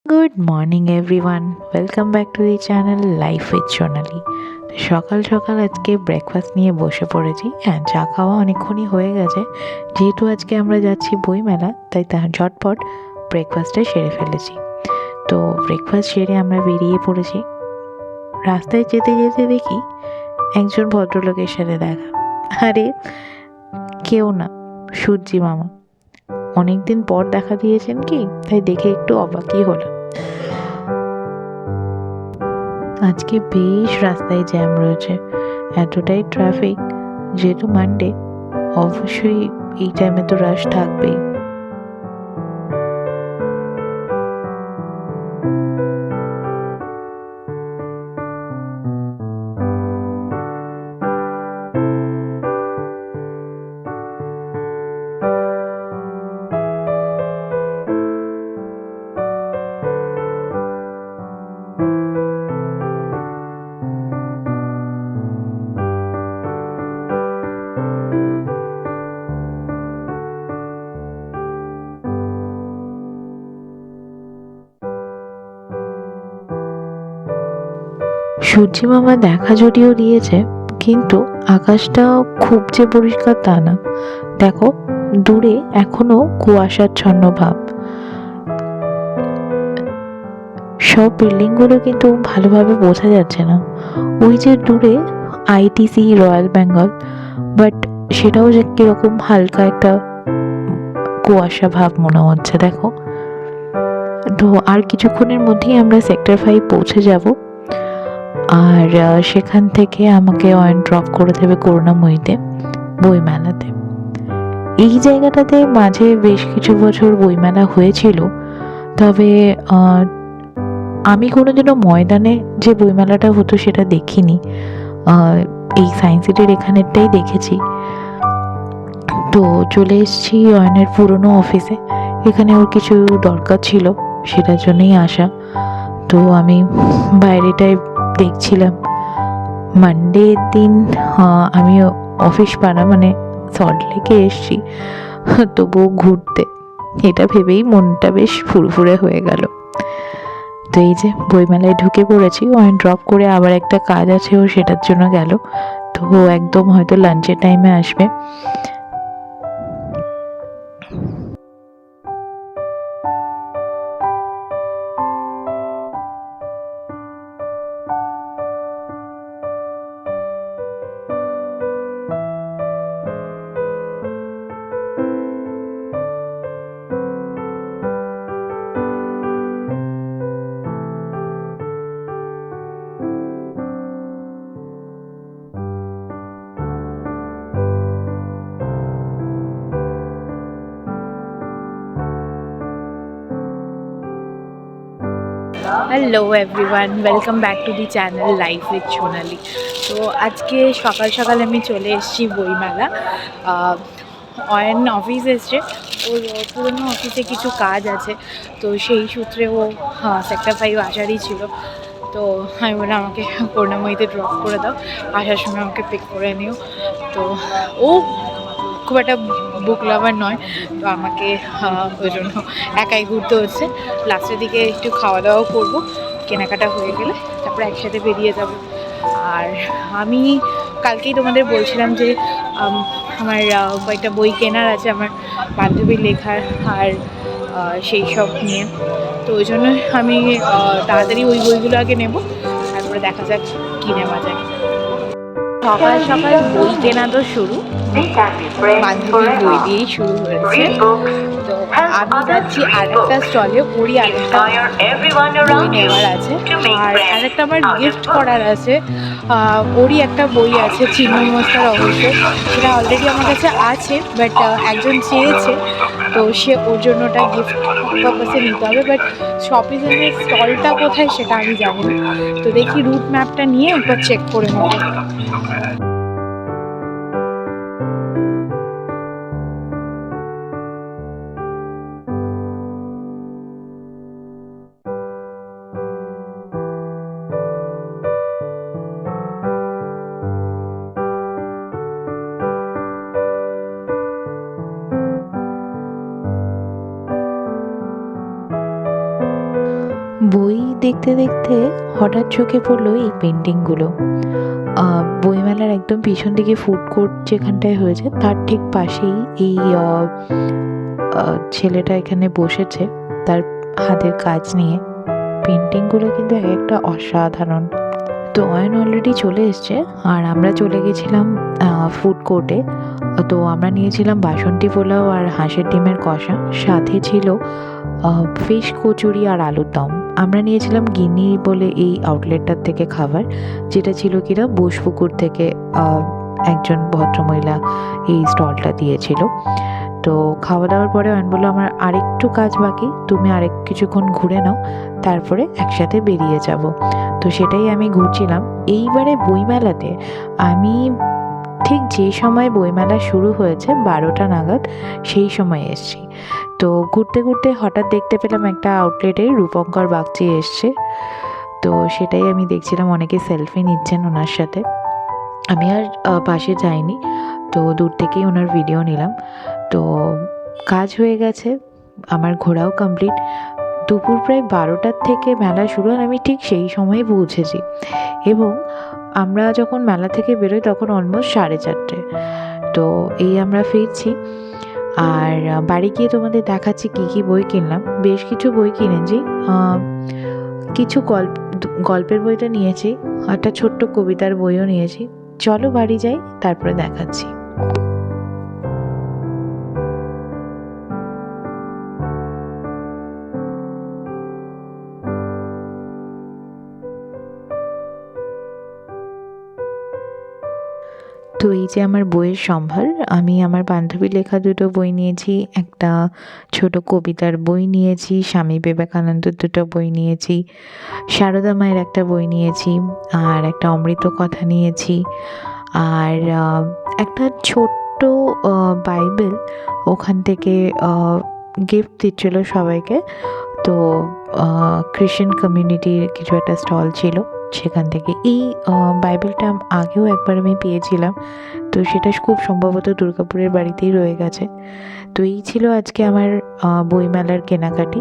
Good morning everyone, welcome back to the channel life with Sonali. সকাল সকাল আজকে breakfast নিয়ে বসে পড়েছি। হ্যাঁ, চা খাওয়া অনেকক্ষণই হয়ে গেছে। যেহেতু আজকে আমরা যাচ্ছি বইমেলা, তাই তার ঝটপট ব্রেকফাস্টটা সেরে ফেলেছি। তো ব্রেকফাস্ট সেরে আমরা বেরিয়ে পড়েছি। রাস্তায় যেতে যেতে দেখি একজন ভদ্রলোকের সাথে দেখা। আরে কেউ না, সূর্যি মামা। অনেকদিন পর দেখা দিয়েছেন কি, তাই দেখে একটু অবাকই হলাম। আজকে বেশ রাস্তায় জ্যাম রয়েছে, এতটাই ট্রাফিক। যেহেতু মানডে, অবশ্যই এই টাইমে তো রাশ থাকবেই। সূর্যি মামা দেখা যদিও দিয়েছে, কিন্তু আকাশটা খুব যে পরিষ্কার তা না। দেখো, দূরে এখনো কুয়াশাচ্ছন্ন ভাব। সব বিল্ডিং গুলো কিন্তু ভালোভাবে বোঝা যাচ্ছে না। ওই যে দূরে আইটিসি রয়্যাল বেঙ্গল, বাট সেটাও যে কিরকম হালকা একটা কুয়াশা ভাব মনে হচ্ছে। দেখো, তো আর কিছুক্ষণের মধ্যেই আমরা সেক্টর 5 পৌঁছে যাব। আর সেখান থেকে আমাকে অয়ন ড্রপ করে দেবে করুণাময়ীতে, বইমেলাতে। এই জায়গাটাতে মাঝে বেশ কিছু বছর বইমেলা হয়েছিল, তবে আমি কোনোদিনও ময়দানে যে বইমেলাটা হতো সেটা দেখিনি। এই সায়েন্স সিটির এখানেরটাই দেখেছি। তো চলে এসেছি অয়নের পুরনো অফিসে। এখানে ওর কিছু দরকার ছিল, সেটার জন্যই আসা। তো আমি বাইরেটায় দেখছিলাম। মানডের দিন আমি অফিস পাড়া মানে সল্টলেকে এসছি, তবুও ঘুরতে। এটা ভেবেই মনটা বেশ ফুরফুরে হয়ে গেল। তো এই যে বইমেলায় ঢুকে পড়েছি। অয়ন ড্রপ করে আবার একটা কাজ আছে, ও সেটার জন্য গেল। তো ও একদম হয়তো লাঞ্চের টাইমে আসবে। Hello everyone, welcome back to the channel life with Sonali. তো আজকে সকাল সকাল আমি চলে এসেছি বইমেলা। অয়ন অফিস এসছে, ওর পুরোনো অফিসে কিছু কাজ আছে, তো সেই সূত্রে ও সেক্টর 5 আসারই ছিল। তো আমি বললাম আমাকে করুণাময়ীতে ড্রপ করে দাও, আসার সময় আমাকে পিক করে নিও। তো ও খুব একটা বুক লাভার নয়, তো আমাকে ওই জন্য একাই ঘুরতে হচ্ছে। লাস্টের দিকে একটু খাওয়া দাওয়াও করবো, কেনাকাটা হয়ে গেলে তারপরে একসাথে বেরিয়ে যাব। আর আমি কালকেই তোমাদের বলছিলাম যে আমার কয়েকটা বই কেনার আছে, আমার বান্ধবীর লেখার, আর সেই সব নিয়ে। তো ওই জন্য আমি তাড়াতাড়ি ওই বইগুলো আগে নেব, তারপরে দেখা যাক কী নেওয়া যায়। সকাল সকাল বই কেনা তো শুরু, বান্ধবীর বই দিয়েই শুরু হয়েছে। তো আমি যাচ্ছি আর একটা স্টলে, ওরই আরেকটা বই নেওয়ার আছে, আর আরেকটা আমার গিফট করার আছে। ওরই একটা বই আছে, ছিন্নমস্তার রহস্য। সেটা অলরেডি আমার কাছে আছে, বাট একজন চেয়েছে, তো সে ওর জন্য ওটা গিফট পারপাসে নিতে হবে। বাট শপিজনের স্টলটা কোথায় সেটা আমি জানি না, তো দেখি রুট ম্যাপটা নিয়ে একবার চেক করে নেবো। বই দেখতে দেখতে হঠাৎ চোখে পড়লো এই পেন্টিংগুলো। বইমেলার একদম পিছন দিকে ফুড কোর্ট যেখানটায় হয়েছে তার ঠিক পাশেই এই ছেলেটা এখানে বসেছে তার হাতের কাজ নিয়ে। পেন্টিংগুলো কিন্তু এক একটা অসাধারণ। তো অয়ন অলরেডি চলে এসছে আর আমরা চলে গেছিলাম ফুড কোর্টে। তো আমরা নিয়েছিলাম বাসন্তী পোলাও আর হাঁসের ডিমের কষা, সাথে ছিল ফিশ কচুরি আর আলুর দম। আমরা নিয়েছিলাম গিন্নি বলে এই আউটলেটটার থেকে খাবার, যেটা ছিল কিনা বোসপুকুর থেকে একজন ভদ্রমহিলা এই স্টলটা দিয়েছিল। তো খাওয়া দাওয়ার পরে অয়ন বললো আমার আরেকটু কাজ বাকি, তুমি আরেক কিছুক্ষণ ঘুরে নাও, তারপরে একসাথে বেরিয়ে যাব। তো সেটাই আমি ঘুরছিলাম। এইবারে বইমেলাতে আমি ঠিক যে সময় বইমেলা শুরু হয়েছে 12টা নাগাদ, সেই সময় এসছি। তো ঘুরতে ঘুরতে হঠাৎ দেখতে পেলাম একটা আউটলেটে রূপঙ্কর বাগচি এসছে। তো সেটাই আমি দেখছিলাম, অনেকে সেলফি নিচ্ছেন ওনার সাথে। আমি আর পাশে যাইনি, তো দূর থেকেই ওনার ভিডিও নিলাম। তো কাজ হয়ে গেছে, আমার ঘোরাও কমপ্লিট। দুপুর প্রায় 12টার থেকে মেলা শুরু, আর আমি ঠিক সেই সময়ে পৌঁছেছি। এবং আমরা যখন মেলা থেকে বেরোই তখন অলমোস্ট 4:30। তো এই আমরা ফিরছি, আর বাড়ি গিয়ে তোমাদের দেখাচ্ছি কী কী বই কিনলাম। বেশ কিছু বই কিনেছি, কিছু গল্পের বইটা নিয়েছি, একটা ছোট্ট কবিতার বইও নিয়েছি। চলো বাড়ি যাই, তারপরে দেখাচ্ছি। তো এই যে আমার বইয়ের সম্ভার, আমি আমার বান্ধবীর লেখা দুটো বই নিয়েছি, একটা ছোট কবিতার বই নিয়েছি, স্বামী বিবেকানন্দের দুটো বই নিয়েছি, সারদা মায়ের একটা বই নিয়েছি, আর একটা অমৃত কথা নিয়েছি, আর একটা ছোট্ট বাইবেল ওখান থেকে গিফট দিচ্ছিল সবাইকে। তো খ্রিশ্চান কমিউনিটির কিছু একটা স্টল ছিল, সেখান থেকে এই বাইবেলটা আগেও একবার আমি পেয়েছিলাম। তো সেটা খুব সম্ভবত দুর্গাপুরের বাড়িতেই রয়ে গেছে। তো এই ছিল আজকে আমার বইমেলার কেনাকাটি।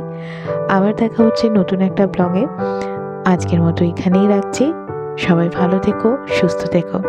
আবার দেখা হচ্ছে নতুন একটা ব্লগে। আজকের মতো এখানেই রাখছি। সবাই ভালো থেকো, সুস্থ থেকো।